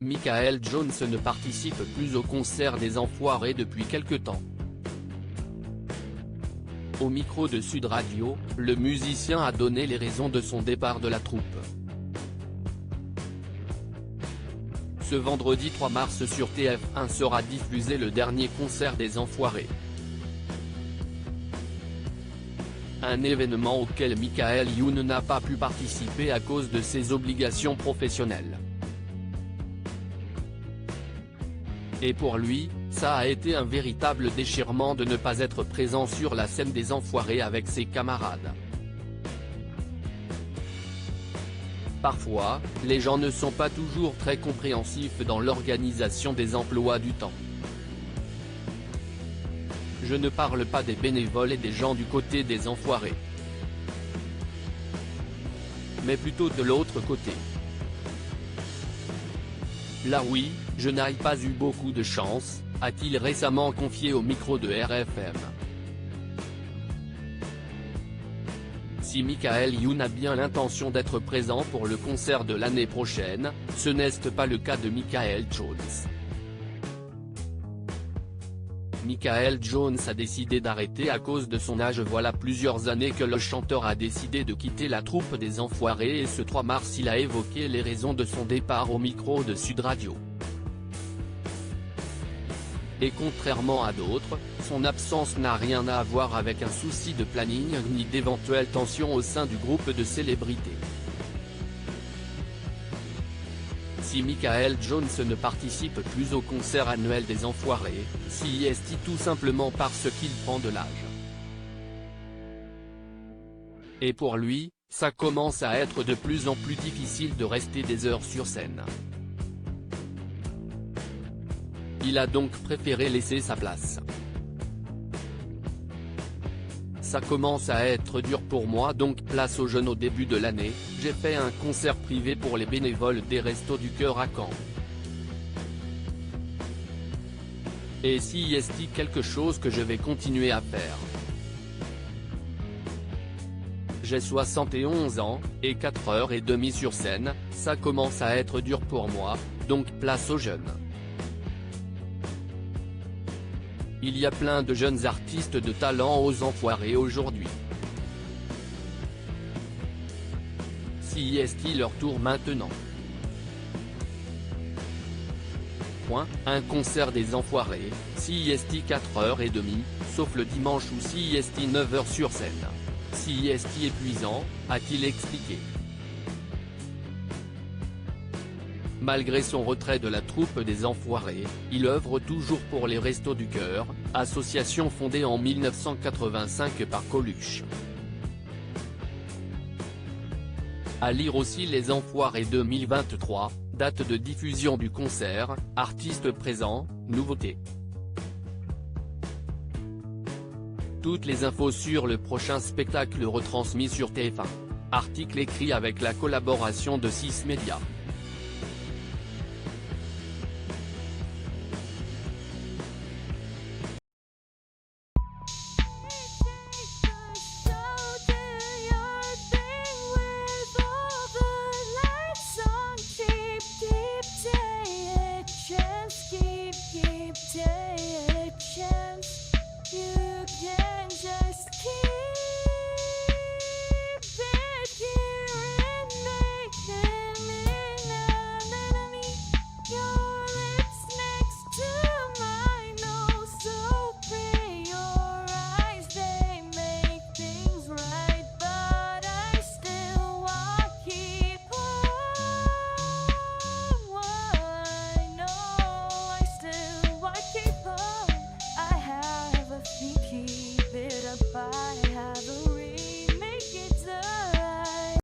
Michael Jones ne participe plus au concert des Enfoirés depuis quelque temps. Au micro de Sud Radio, le musicien a donné les raisons de son départ de la troupe. Ce vendredi 3 mars sur TF1 sera diffusé le dernier concert des Enfoirés. Un événement auquel Michael Youn n'a pas pu participer à cause de ses obligations professionnelles. Et pour lui, ça a été un véritable déchirement de ne pas être présent sur la scène des Enfoirés avec ses camarades. Parfois, les gens ne sont pas toujours très compréhensifs dans l'organisation des emplois du temps. Je ne parle pas des bénévoles et des gens du côté des Enfoirés, mais plutôt de l'autre côté. Là oui, je n'ai pas eu beaucoup de chance, a-t-il récemment confié au micro de RFM. Si Michael Youn a bien l'intention d'être présent pour le concert de l'année prochaine, ce n'est pas le cas de Michael Jones. Michael Jones a décidé d'arrêter à cause de son âge. Voilà plusieurs années que le chanteur a décidé de quitter la troupe des Enfoirés et ce 3 mars il a évoqué les raisons de son départ au micro de Sud Radio. Et contrairement à d'autres, son absence n'a rien à voir avec un souci de planning ni d'éventuelles tensions au sein du groupe de célébrités. Si Michael Jones ne participe plus au concert annuel des Enfoirés, c'est tout simplement parce qu'il prend de l'âge. Et pour lui, ça commence à être de plus en plus difficile de rester des heures sur scène. Il a donc préféré laisser sa place. Ça commence à être dur pour moi, donc place aux jeunes. Au début de l'année, j'ai fait un concert privé pour les bénévoles des Restos du Cœur à Caen. Et c'est quelque chose que je vais continuer à faire. J'ai 71 ans, et 4h30 sur scène, ça commence à être dur pour moi, donc place aux jeunes. Il y a plein de jeunes artistes de talent aux Enfoirés aujourd'hui. C'est leur tour maintenant. Un concert des Enfoirés, c'est 4h30, sauf le dimanche où c'est 9h sur scène. C'est épuisant, a-t-il expliqué. Malgré son retrait de la troupe des Enfoirés, il œuvre toujours pour les Restos du Cœur, association fondée en 1985 par Coluche. À lire aussi Les Enfoirés 2023, date de diffusion du concert, artistes présents, nouveautés. Toutes les infos sur le prochain spectacle retransmis sur TF1. Article écrit avec la collaboration de 6 Médias.